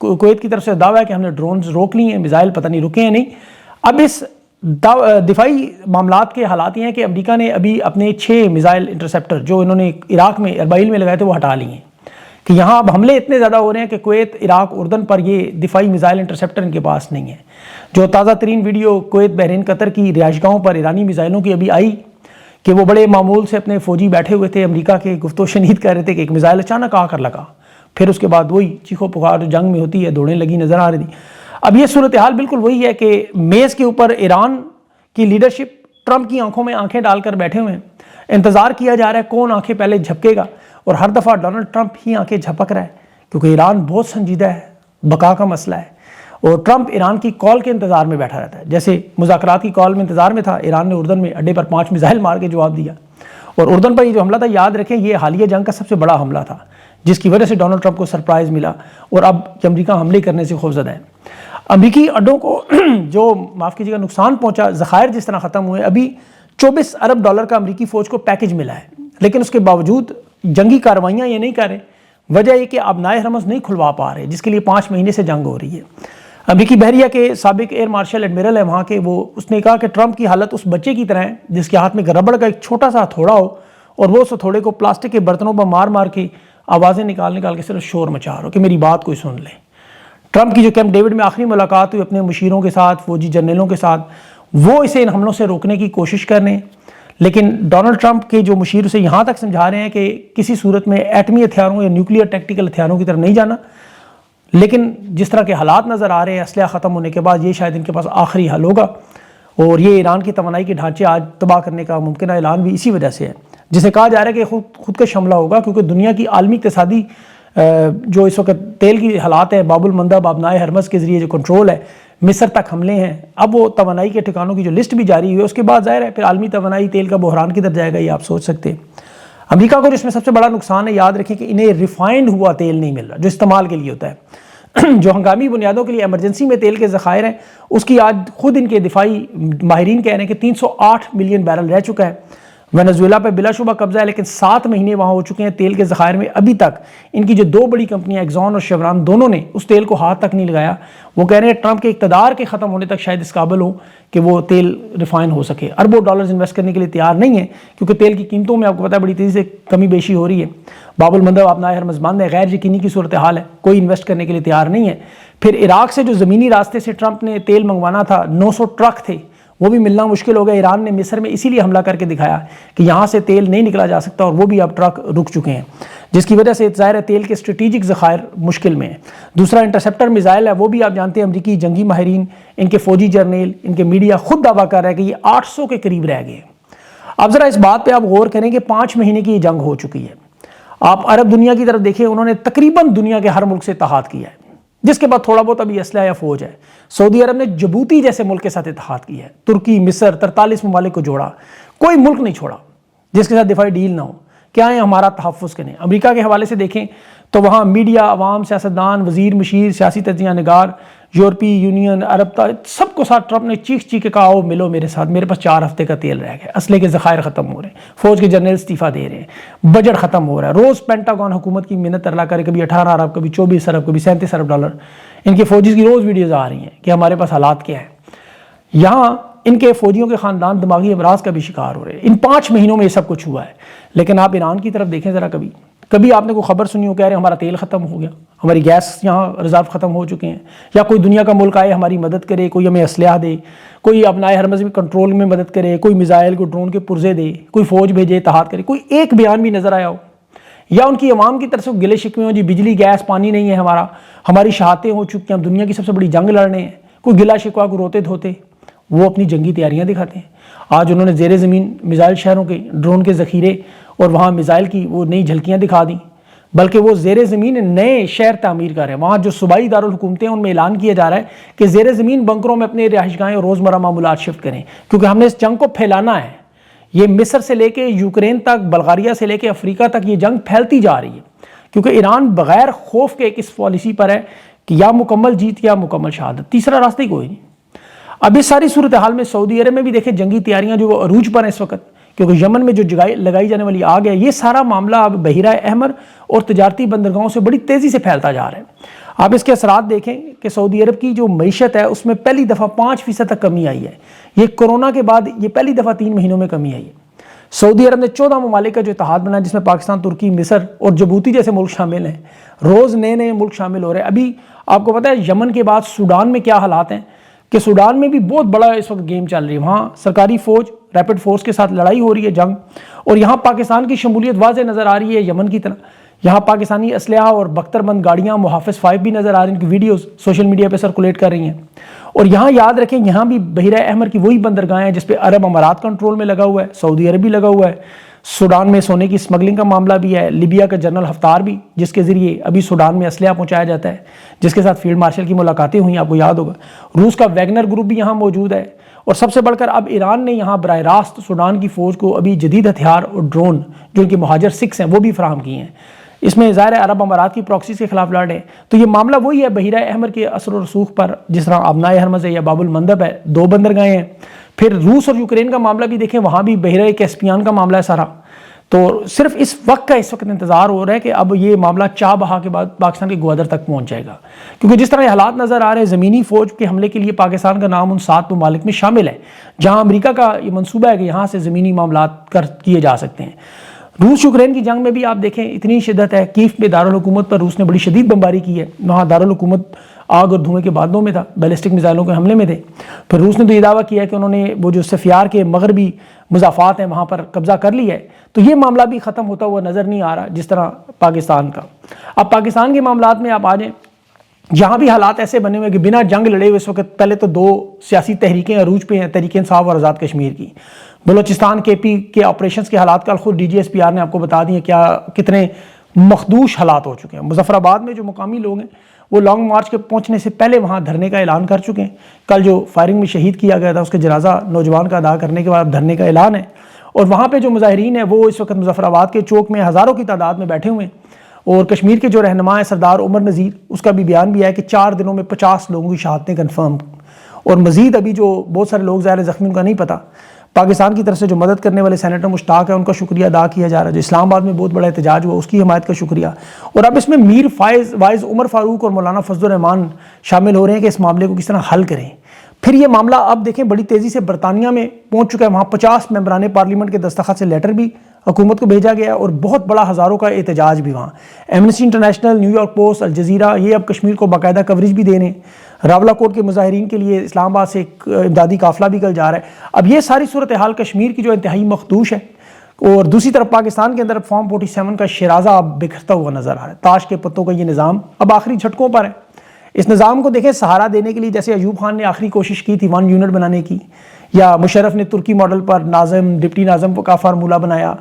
Kuwait کی طرف سے دعویٰ ہے کہ ہم نے ڈرونز روک لی ہیں، میزائل پتہ نہیں رکے ہیں نہیں۔ اب اس دفاعی معاملات کے حالات یہ ہیں کہ امریکہ نے ابھی اپنے 6 میزائل انٹرسیپٹر جو انہوں نے عراق میں اربائیل میں لگائے تھے وہ ہٹا لیے ہیں، کہ یہاں اب حملے اتنے زیادہ ہو رہے ہیں کہ کویت، عراق، اردن پر یہ دفاعی میزائل انٹرسیپٹر ان کے پاس نہیں ہے۔ جو تازہ ترین ویڈیو کویت، بحرین، قطر کی رہائش گاہوں پر ایرانی میزائلوں کی ابھی آئی کہ وہ بڑے معمول سے اپنے فوجی بیٹھے ہوئے تھے، امریکہ کے گفت و شنید کر رہے تھے کہ ایک میزائل اچانک آ کر لگا، پھر اس کے بعد وہی چیخو پکار جو جنگ میں ہوتی ہے دوڑیں لگی نظر آ رہی تھی۔ اب یہ صورتحال بالکل وہی ہے کہ میز کے اوپر ایران کی لیڈرشپ ٹرمپ کی آنکھوں میں آنکھیں ڈال کر بیٹھے ہوئے ہیں، انتظار کیا جا رہا ہے کون آنکھیں پہلے جھپکے گا، اور ہر دفعہ ڈونلڈ ٹرمپ ہی آنکھیں جھپک رہا ہے، کیونکہ ایران بہت سنجیدہ ہے، بقا کا مسئلہ ہے، اور ٹرمپ ایران کی کال کے انتظار میں بیٹھا رہتا ہے۔ جیسے مذاکرات کی کال میں انتظار میں تھا، ایران نے اردن میں اڈے پر 5 میزائل مار کے جواب دیا، اور اردن پر یہ جو حملہ تھا یاد رکھیں یہ حالیہ جنگ کا سب سے بڑا حملہ تھا، جس کی وجہ سے ڈونلڈ ٹرمپ کو سرپرائز ملا، اور اب امریکہ حملے کرنے سے خوفزدہ ہے۔ امریکی اڈوں کو جو معاف کیجیے گا نقصان پہنچا، ذخائر جس طرح ختم ہوئے، ابھی 24 ارب ڈالر کا امریکی فوج کو پیکج ملا ہے، لیکن اس کے باوجود جنگی کارروائیاں یہ نہیں کر رہے۔ وجہ یہ کہ ابنائے حرمز نہیں کھلوا پا رہے، جس کے لیے 5 مہینے سے جنگ ہو رہی ہے۔ امریکی بحریہ کے سابق ایئر مارشل ایڈمرل ہے وہاں کے، اس نے کہا کہ ٹرمپ کی حالت اس بچے کی طرح ہے جس کے ہاتھ میں ربڑ کا ایک چھوٹا سا ہتھوڑا ہو، اور وہ اس ہتھوڑے کو پلاسٹک کے برتنوں پر مار مار کے آوازیں نکال کے صرف شور مچا رہا ہو کہ میری بات کوئی سن لے۔ ٹرمپ کی جو کیمپ ڈیوڈ میں آخری ملاقات ہوئی اپنے مشیروں کے ساتھ، فوجی جرنیلوں کے ساتھ، وہ اسے ان حملوں سے روکنے کی کوشش کر رہے ہیں، لیکن ڈونلڈ ٹرمپ کے جو مشیر اسے یہاں تک سمجھا رہے ہیں کہ کسی صورت میں ایٹمی ہتھیاروں یا نیوکلیئر ٹیکٹیکل ہتھیاروں کی طرف نہیں جانا، لیکن جس طرح کے حالات نظر آ رہے ہیں اسلحہ ختم ہونے کے بعد یہ شاید ان کے پاس آخری حل ہوگا، اور یہ ایران کی توانائی کے ڈھانچے آج تباہ کرنے کا ممکنہ اعلان بھی اسی وجہ سے ہے، جسے کہا جا رہا ہے کہ خودکش حملہ ہوگا، کیونکہ دنیا کی عالمی اقتصادی جو اس وقت تیل کی حالات ہیں، باب المندب، آبنائے حرمز کے ذریعے جو کنٹرول ہے، مصر تک حملے ہیں، اب وہ توانائی کے ٹھکانوں کی جو لسٹ بھی جاری ہوئی ہے اس کے بعد ظاہر ہے پھر عالمی توانائی تیل کا بحران کدھر جائے گا یہ آپ سوچ سکتے ہیں۔ امریکہ کو جس میں سب سے بڑا نقصان ہے، یاد رکھیں کہ انہیں ریفائنڈ ہوا تیل نہیں مل رہا جو استعمال کے لیے ہوتا ہے، جو ہنگامی بنیادوں کے لیے ایمرجنسی میں تیل کے ذخائر ہیں اس کی آج خود ان کے دفاعی ماہرین کہہ رہے ہیں کہ 308 ملین بیرل رہ چکا ہے۔ وینزویلا پہ بلا شبہ قبضہ ہے، لیکن 7 مہینے وہاں ہو چکے ہیں، تیل کے ذخائر میں ابھی تک ان کی جو 2 بڑی کمپنیاں ایگزون اور شیوران دونوں نے اس تیل کو ہاتھ تک نہیں لگایا۔ وہ کہہ رہے ہیں ٹرمپ کے اقتدار کے ختم ہونے تک شاید اس قابل ہو کہ وہ تیل ریفائن ہو سکے، اربوں ڈالرز انویسٹ کرنے کے لیے تیار نہیں ہے، کیونکہ تیل کی قیمتوں میں آپ کو پتہ ہے بڑی تیزی سے کمی بیشی ہو رہی ہے، باب المندب آبنائے حرمز بند ہے، غیر یقینی کی صورتحال ہے، کوئی انویسٹ کرنے کے لیے تیار نہیں ہے۔ پھر عراق سے جو زمینی راستے سے ٹرمپ نے تیل منگوانا تھا، 900 ٹرک تھے، وہ بھی ملنا مشکل ہو گیا۔ ایران نے مصر میں اسی لیے حملہ کر کے دکھایا کہ یہاں سے تیل نہیں نکلا جا سکتا، اور وہ بھی اب ٹرک رک چکے ہیں، جس کی وجہ سے ظاہر ہے تیل کے اسٹریٹجک ذخائر مشکل میں ہیں۔ دوسرا انٹرسیپٹر میزائل ہے، وہ بھی آپ جانتے ہیں امریکی جنگی ماہرین، ان کے فوجی جرنیل، ان کے میڈیا خود دعویٰ کر رہا ہے کہ یہ 800 کے قریب رہ گئے۔ اب ذرا اس بات پہ آپ غور کریں کہ 5 مہینے کی یہ جنگ ہو چکی ہے، آپ عرب دنیا کی طرف دیکھیں، انہوں نے تقریباً دنیا کے ہر ملک سے اتحاد کیا ہے، جس کے بعد تھوڑا بہت ابھی اسلحہ یا فوج ہے۔ سعودی عرب نے جبوتی جیسے ملک کے ساتھ اتحاد کیا ہے، ترکی، مصر، 43 ممالک کو جوڑا، کوئی ملک نہیں چھوڑا جس کے ساتھ دفاعی ڈیل نہ ہو۔ کیا ہے ہمارا تحفظ کریں۔ امریکہ کے حوالے سے دیکھیں تو وہاں میڈیا، عوام، سیاستدان، وزیر، مشیر، سیاسی تجزیہ نگار، یورپی یونین، عرب سب کو ساتھ ٹرمپ نے چیخ کے کہا آؤ ملو میرے ساتھ، میرے پاس 4 ہفتے کا تیل رہ گیا، اسلحے کے ذخائر ختم ہو رہے ہیں، فوج کے جنرل استعفیٰ دے رہے ہیں، بجٹ ختم ہو رہا ہے، روز پینٹاگون حکومت کی منت ارلا کرے، کبھی 18 ارب، کبھی 24 ارب، کبھی 37 ارب ڈالر، ان کے فوجیز کی روز ویڈیوز آ رہی ہیں کہ ہمارے پاس حالات کیا ہیں۔ یہاں ان کے فوجیوں کے خاندان دماغی امراض کا بھی شکار ہو رہے ہیں۔ ان 5 مہینوں میں یہ سب کچھ ہوا ہے، لیکن آپ ایران کی طرف دیکھیں ذرا، کبھی آپ نے کوئی خبر سنی ہو کہہ رہے ہیں ہمارا تیل ختم ہو گیا، ہماری گیس یہاں ریزرو ختم ہو چکے ہیں، یا کوئی دنیا کا ملک آئے ہماری مدد کرے، کوئی ہمیں اسلحہ دے، کوئی اپنائے حرمز میں کنٹرول میں مدد کرے، کوئی میزائل کو ڈرون کے پرزے دے، کوئی فوج بھیجے، اتحاد کرے، کوئی ایک بیان بھی نظر آیا ہو؟ یا ان کی عوام کی طرف سے گلے شکوے ہوں، جی بجلی گیس پانی نہیں ہے ہماری شہادتیں ہو چکی ہیں، ہم دنیا کی سب سے بڑی جنگ لڑنے ہیں، کوئی گلا شکوا کو روتے دھوتے؟ وہ اپنی جنگی تیاریاں دکھاتے ہیں۔ آج انہوں نے زیر زمین میزائل شہروں کے ڈرون کے ذخیرے اور وہاں میزائل کی وہ نئی جھلکیاں دکھا دیں، بلکہ وہ زیر زمین نئے شہر تعمیر کر رہے ہیں۔ وہاں جو صوبائی دارالحکومتیں ہیں ان میں اعلان کیا جا رہا ہے کہ زیر زمین بنکروں میں اپنے رہائش گاہیں اور روزمرہ معمولات شفٹ کریں، کیونکہ ہم نے اس جنگ کو پھیلانا ہے۔ یہ مصر سے لے کے یوکرین تک، بلغاریہ سے لے کے افریقہ تک یہ جنگ پھیلتی جا رہی ہے، کیونکہ ایران بغیر خوف کے ایک اس پالیسی پر ہے کہ یا مکمل جیت یا مکمل شہادت، تیسرا راستہ ہی کوئی نہیں۔ اب اس ساری صورتحال میں سعودی عرب میں بھی دیکھیں جنگی تیاریاں جو وہ عروج پر ہیں اس وقت، کیونکہ یمن میں جو لگائی جانے والی آگ ہے، یہ سارا معاملہ اب بحیرہ احمر اور تجارتی بندرگاہوں سے بڑی تیزی سے پھیلتا جا رہا ہے۔ آپ اس کے اثرات دیکھیں کہ سعودی عرب کی جو معیشت ہے اس میں پہلی دفعہ 5% تک کمی آئی ہے. یہ کورونا کے بعد یہ پہلی دفعہ 3 مہینوں میں کمی آئی ہے. سعودی عرب نے 14 ممالک کا جو اتحاد بنا جس میں پاکستان، ترکی، مصر اور جبوتی جیسے ملک شامل ہیں. روز نئے نئے ملک شامل ہو رہے ہیں. ابھی آپ کو پتہ ہے یمن کے بعد سوڈان میں کیا حالات ہیں کہ سوڈان میں بھی بہت بڑا اس وقت گیم چل رہی ہے. وہاں سرکاری فوج ریپڈ فورس کے ساتھ لڑائی ہو رہی ہے، جنگ، اور یہاں پاکستان کی شمولیت واضح نظر آ رہی ہے یمن کی طرح. یہاں پاکستانی اسلحہ اور بختر بند گاڑیاں محافظ 5 بھی نظر آ رہی ہیں، ان کی ویڈیوز سوشل میڈیا پہ سرکولیٹ کر رہی ہیں. اور یہاں یاد رکھیں یہاں بھی بحیرہ احمر کی وہی بندرگاہیں ہیں جس پہ عرب امارات کنٹرول میں لگا ہوا ہے، سعودی عرب بھی لگا ہوا ہے. سوڈان میں سونے کی سمگلنگ کا معاملہ بھی ہے. لیبیا کا جنرل حفتار بھی جس کے ذریعے ابھی سوڈان میں اسلحہ پہنچایا جاتا ہے، جس کے ساتھ فیلڈ مارشل کی ملاقاتیں ہوئیں، آپ کو یاد ہوگا. روس کا ویگنر گروپ بھی یہاں موجود ہے. اور سب سے بڑھ کر اب ایران نے یہاں براہ راست سوڈان کی فوج کو ابھی جدید ہتھیار اور ڈرون جو ان کے مہاجر 6 ہیں وہ بھی فراہم کیے ہیں. اس میں ظاہر ہے عرب امارات کی پراکسیز کے خلاف لڑ رہے ہیں. تو یہ معاملہ وہی ہے بحیرہ احمر کے اثر و رسوخ پر، جس طرح آبنائے ہرمز ہے یا باب المندب ہے، 2 بندرگاہیں ہیں. پھر روس اور یوکرین کا معاملہ بھی دیکھیں، وہاں بھی بحیرہ کیسپیان کا معاملہ ہے سارا. تو صرف اس وقت انتظار ہو رہا ہے کہ اب یہ معاملہ چاہ بہا کے بعد پاکستان کے گوادر تک پہنچ جائے گا. کیونکہ جس طرح یہ حالات نظر آ رہے ہیں، زمینی فوج کے حملے کے لیے پاکستان کا نام ان 7 ممالک میں شامل ہے جہاں امریکہ کا یہ منصوبہ ہے کہ یہاں سے زمینی معاملات کیے جا سکتے ہیں. روس یوکرین کی جنگ میں بھی آپ دیکھیں اتنی شدت ہے. کیف میں دارالحکومت پر روس نے بڑی شدید بمباری کی ہے. وہاں دارالحکومت آگ اور دھوئیں کے بادلوں میں تھا، بیلسٹک میزائلوں کے حملے میں تھے. پھر روس نے تو یہ دعویٰ کیا ہے کہ انہوں نے وہ جو سفیار کے مغربی مضافات ہیں وہاں پر قبضہ کر لیا ہے. تو یہ معاملہ بھی ختم ہوتا ہوا نظر نہیں آ رہا جس طرح پاکستان کا. اب پاکستان کے معاملات میں آپ آ جائیں، جہاں بھی حالات ایسے بنے ہوئے کہ بنا جنگ لڑے ہوئے اس وقت پہلے تو 2 سیاسی تحریکیں عروج پہ ہیں، تحریک انصاف اور آزاد کشمیر کی. بلوچستان کے پی کے آپریشنز کے حالات کل خود DGSPR نے آپ کو بتا دیے کتنے مخدوش حالات ہو چکے ہیں. مظفر آباد میں جو مقامی لوگ ہیں وہ لانگ مارچ کے پہنچنے سے پہلے وہاں دھرنے کا اعلان کر چکے ہیں. کل جو فائرنگ میں شہید کیا گیا تھا اس کے جنازہ نوجوان کا ادا کرنے کے بعد دھرنے کا اعلان ہے. اور وہاں پہ جو مظاہرین ہیں وہ اس وقت مظفر آباد کے چوک میں ہزاروں کی تعداد میں بیٹھے ہوئے ہیں. اور کشمیر کے جو رہنما ہیں سردار عمر نذیر، اس کا بھی بیان بھی ہے کہ 4 دنوں میں 50 لوگوں کی شہادتیں کنفرم. اور مزید ابھی جو بہت سارے لوگ ظاہر زخمی، ان کا نہیں پتہ. پاکستان کی طرف سے جو مدد کرنے والے سینیٹر مشتاق ہیں ان کا شکریہ ادا کیا جا رہا ہے. جو اسلام آباد میں بہت بڑا احتجاج ہوا اس کی حمایت کا شکریہ. اور اب اس میں میر وائز عمر فاروق اور مولانا فضل الرحمان شامل ہو رہے ہیں کہ اس معاملے کو کس طرح حل کریں. پھر یہ معاملہ اب دیکھیں بڑی تیزی سے برطانیہ میں پہنچ چکا ہے. وہاں 50 ممبران پارلیمنٹ کے دستخط سے لیٹر بھی حکومت کو بھیجا گیا اور بہت بڑا ہزاروں کا احتجاج بھی وہاں. Amnesty international, new York post, Al Jazeera یہ اب کشمیر کو باقاعدہ کوریج بھی دے رہے ہیں. راولہ کوٹ کے مظاہرین کے لیے اسلام آباد سے ایک امدادی قافلہ بھی کل جا رہا ہے. اب یہ ساری صورتحال کشمیر کی جو انتہائی مخدوش ہے. اور دوسری طرف پاکستان کے اندر فارم 47 کا شیرازہ اب بکھرتا ہوا نظر آ رہا ہے. تاش کے پتوں کا یہ نظام اب آخری جھٹکوں پر ہے. اس نظام کو دیکھیں سہارا دینے کے لیے جیسے ایوب خان نے آخری کوشش کی تھی 1 یونٹ بنانے کی، یا مشرف نے ترکی ماڈل پر ناظم ڈپٹی ناظم کا فارمولہ بنایا.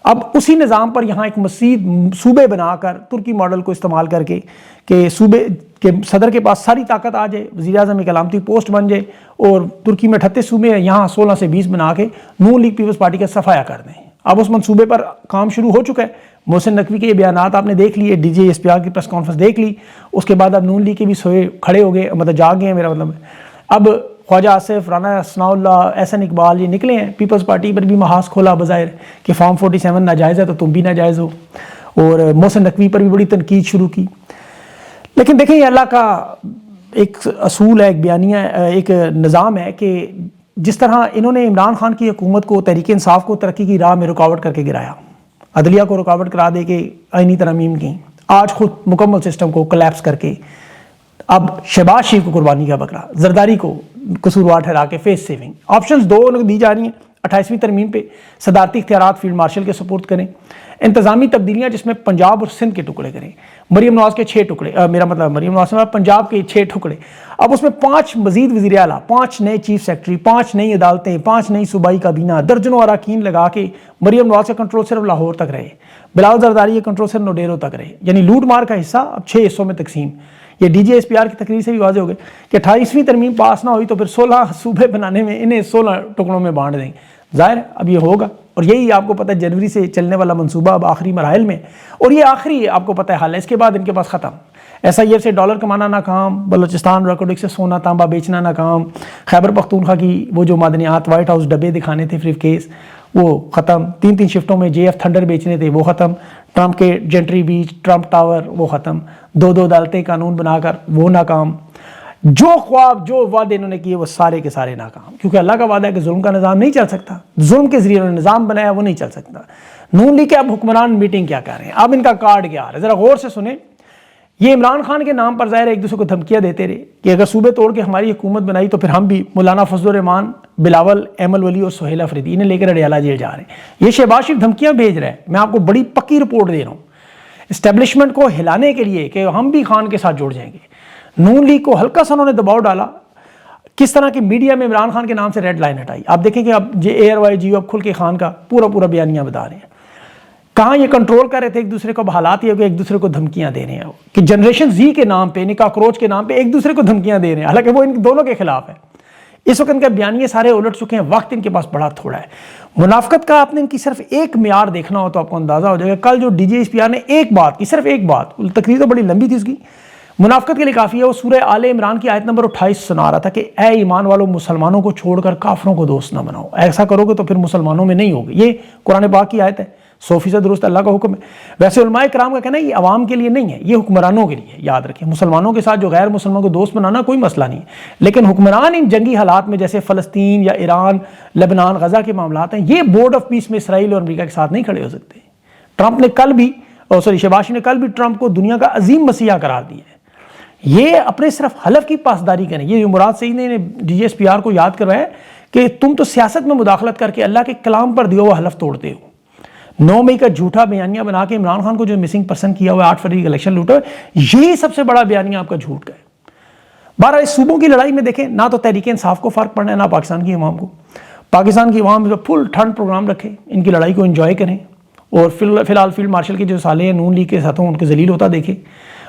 اب اسی نظام پر یہاں ایک مزید صوبے بنا کر ترکی ماڈل کو استعمال کر کے کہ صوبے کے صدر کے پاس ساری طاقت آ جائے، وزیر اعظم ایک علامتی پوسٹ بن جائے، اور ترکی میں 38 صوبے ہیں، یہاں 16 سے 20 بنا کے نون لیگ پیپلز پارٹی کا صفایا کر دیں. اب اس منصوبے پر کام شروع ہو چکا ہے. محسن نقوی کے یہ بیانات آپ نے دیکھ لیے، DGSPR کی پریس کانفرنس دیکھ لی. اس کے بعد اب نون لیگ کے بھی سوئے کھڑے ہو گئے، مطلب جاگ گئے ہیں میرا مطلب. اب خواجہ آصف، رانا ثناء اللہ، احسن اقبال یہ نکلے ہیں. پیپلز پارٹی پر بھی محاذ کھولا بظاہر کہ فارم 47 ناجائز ہے تو تم بھی ناجائز ہو. اور محسن نقوی پر بھی بڑی تنقید شروع کی. لیکن دیکھیں یہ اللہ کا ایک اصول ہے، ایک بیانیہ، ایک نظام ہے کہ جس طرح انہوں نے عمران خان کی حکومت کو، تحریک انصاف کو ترقی کی راہ میں رکاوٹ کر کے گرایا، عدلیہ کو رکاوٹ کرا دے کے آئینی ترامیم کی، آج خود مکمل سسٹم کو کلیپس کر کے اب شہباز شریف کو قربانی کا بکرا، زرداری کو قصوروار ٹھہرا کے فیس سیونگ آپشنز 2 دی جا رہی ہیں. 28ویں ترمیم پہ صدارتی اختیارات فیلڈ مارشل کے سپورٹ کریں. انتظامی تبدیلیاں جس میں پنجاب اور سندھ کے ٹکڑے کریں. مریم نواز کے 6 ٹکڑے، میرا مطلب مریم نواز سے پنجاب کے 6 ٹکڑے. اب اس میں 5 مزید وزیر اعلیٰ، 5 نئے چیف سیکرٹری، 5 نئی عدالتیں، 5 نئی صوبائی کابینہ، درجنوں اراکین لگا کے مریم نواز کا کنٹرول صرف لاہور تک رہے. بلاول زرداری کا کنٹرول صرف نوڈیرو تک رہے. یعنی لوٹ مار کا حصہ اب 6 حصوں میں تقسیم. یہ DGSPR کی تقریر سے بھی واضح ہو گئے کہ 28ویں ترمیم پاس نہ ہوئی تو پھر 16 صوبے بنانے میں انہیں 16 ٹکڑوں میں بانٹ دیں. ظاہر ہے اب یہ ہوگا، اور یہی آپ کو پتہ ہے جنوری سے چلنے والا منصوبہ اب آخری مراحل میں، اور یہ آخری آپ کو پتہ ہے حل ہے. اس کے بعد ان کے پاس ختم. SIF سے ڈالر کمانا ناکام، بلوچستان ریکارڈنگ سے سونا تانبا بیچنا ناکام، خیبر پختونخوا کی وہ جو معدنیات وائٹ ہاؤس ڈبے دکھانے تھے فریف کیس وہ ختم. 3 شفٹوں میں JF تھنڈر بیچنے تھے وہ ختم. ٹرمپ کے جنٹری بیچ، ٹرمپ ٹاور وہ ختم. 2 عدالتیں قانون بنا کر وہ ناکام. جو خواب جو وعدے انہوں نے کیے وہ سارے کے سارے ناکام، کیونکہ اللہ کا وعدہ ہے کہ ظلم کا نظام نہیں چل سکتا. ظلم کے ذریعے انہوں نے نظام بنایا وہ نہیں چل سکتا. نون لیگ کے اب حکمران میٹنگ کیا کر رہے ہیں، اب ان کا کارڈ کیا آ رہا ہے، ذرا غور سے سنیں. یہ عمران خان کے نام پر ظاہر ہے ایک دوسرے کو دھمکیاں دیتے رہے کہ اگر صوبے توڑ کے ہماری حکومت بنائی تو پھر ہم بھی مولانا فضل الرحمان، بلاول احمد ولی اور سہیل افریدی انہیں لے کر اڈیالہ جیل جا رہے ہیں. یہ شہباز شریف دھمکیاں بھیج رہا ہے. میں آپ کو بڑی پکی رپورٹ دے رہا ہوں اسٹیبلشمنٹ کو ہلانے کے لیے کہ ہم بھی خان کے ساتھ جڑ جائیں گے. نون لیگ کو ہلکا سا انہوں نے دباؤ ڈالا. کس طرح کی میڈیا میں عمران خان کے نام سے ریڈ لائن ہٹائی. آپ دیکھیں کہ اب ARY جیو اب کھل کے خان کا پورا بیانیہ بتا رہے ہیں. کہاں یہ کنٹرول کر رہے تھے ایک دوسرے کو. حالات یہ کہ ایک دوسرے کو دھمکیاں دے رہے ہیں کہ جنریشن Z کے نام پہ، کاکروچ کے نام پہ ایک دوسرے کو دھمکیاں دے رہے ہیں، حالانکہ وہ ان دونوں کے خلاف ہے. اس وقت ان کے بیانیے سارے الٹ چکے ہیں. وقت ان کے پاس بڑا تھوڑا ہے. منافقت کا آپ نے ان کی صرف ایک معیار دیکھنا ہو تو آپ کو اندازہ ہو جائے گا. کل جو DGSPR نے ایک بات کی، صرف ایک بات، تقریر تو بڑی لمبی تھی اس کی، منافقت کے لیے کافی ہے. وہ سورہ آل عمران کی آیت نمبر 28 سنا رہا تھا کہ اے ایمان والو مسلمانوں کو چھوڑ کر کافروں کو دوست نہ بناؤ. ایسا کرو گے تو پھر مسلمانوں میں نہیں ہوگے. یہ قرآن پاک کی آیت ہے، 100% درست اللہ کا حکم ہے. ویسے علماء کرام کا کہنا ہے یہ عوام کے لیے نہیں ہے، یہ حکمرانوں کے لیے. یاد رکھیں مسلمانوں کے ساتھ جو غیر مسلمانوں کو دوست بنانا کوئی مسئلہ نہیں ہے، لیکن حکمران ان جنگی حالات میں جیسے فلسطین یا ایران، لبنان، غزہ کے معاملات ہیں، یہ بورڈ آف پیس میں اسرائیل اور امریکہ کے ساتھ نہیں کھڑے ہو سکتے. ٹرمپ نے کل بھی شہباز نے کل بھی ٹرمپ کو دنیا کا عظیم مسیحا قرار دیا ہے. یہ اپنے صرف حلف کی پاسداری کریں. یہ مراد سعید نے DGSPR کو یاد کروایا کہ تم تو سیاست میں مداخلت کر کے اللہ کے کلام پر دیو وہ حلف توڑتے ہو. 9 مئی کا جھوٹا بیانیہ بنا کے عمران خان کو جو مسنگ پرسن کیا ہوا ہے، 8 فروری کا الیکشن لوٹا ہے، یہی سب سے بڑا بیانیہ آپ کا جھوٹ کا ہے. بہرحال اس صوبوں کی لڑائی میں دیکھیں نہ تو تحریک انصاف کو فرق پڑنا ہے نہ پاکستان کی عوام کو. پاکستان کی عوام فل ٹھنڈ پروگرام رکھیں، ان کی لڑائی کو انجوائے کریں، اور فی الحال فیلڈ مارشل کے جو سالے ہیں نون لیگ کے ساتھوں ان کے ذلیل ہوتا دیکھیں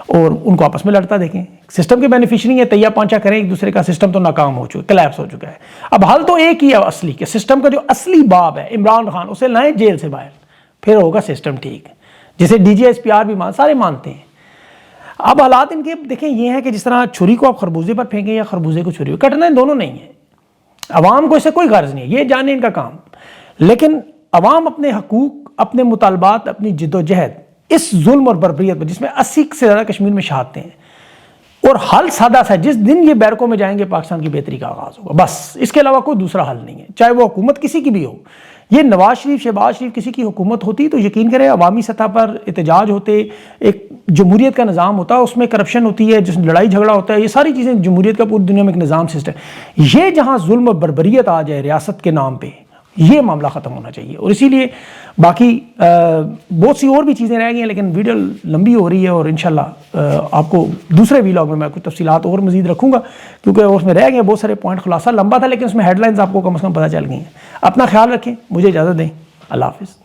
اور ان کو آپس میں لڑتا دیکھیں. سسٹم کے بینیفیشری ہیں، تیا پانچا کریں ایک دوسرے کا. سسٹم تو ناکام ہو چکا، کلیپس ہو چکا ہے. اب حل تو ایک ہی ہے اصلی، کہ سسٹم کا جو اصلی باب ہے عمران خان، اسے لائیں جیل سے باہر، پھر ہوگا سسٹم ٹھیک، جسے DGSPR بھی سارے مانتے ہیں. اب حالات ان کے دیکھیں یہ ہے کہ جس طرح چھری کو آپ خربوزے پر پھینکیں یا خربوزے کو چھری پر کٹنا، دونوں نہیں ہیں. عوام کو اس سے کوئی غرض نہیں ہے، یہ جانے ان کا کام. لیکن عوام اپنے حقوق، اپنے مطالبات، اپنی جد و جہد اس ظلم اور بربریت پر، جس میں 80 سے زیادہ کشمیر میں شہادتیں ہیں، اور حل سادہ سا ہے، جس دن یہ بیرکوں میں جائیں گے پاکستان کی بہتری کا آغاز ہوگا. بس اس کے علاوہ کوئی دوسرا حل نہیں ہے، چاہے وہ حکومت کسی کی بھی ہو. یہ نواز شریف، شہباز شریف کسی کی حکومت ہوتی تو یقین کریں عوامی سطح پر احتجاج ہوتے، ایک جمہوریت کا نظام ہوتا، اس میں کرپشن ہوتی ہے، جس میں لڑائی جھگڑا ہوتا ہے، یہ ساری چیزیں جمہوریت کا پوری دنیا میں ایک نظام سسٹم. یہ جہاں ظلم اور بربریت آ جائے ریاست کے نام پہ، یہ معاملہ ختم ہونا چاہیے. اور اسی لیے باقی بہت سی اور بھی چیزیں رہ گئی ہیں، لیکن ویڈیو لمبی ہو رہی ہے اور انشاءاللہ آپ کو دوسرے ویلاگ میں کچھ تفصیلات اور مزید رکھوں گا، کیونکہ اس میں رہ گئے بہت سارے پوائنٹ. خلاصہ لمبا تھا لیکن اس میں ہیڈ لائنز آپ کو کم از کم پتہ چل گئی ہیں. اپنا خیال رکھیں، مجھے اجازت دیں. اللہ حافظ.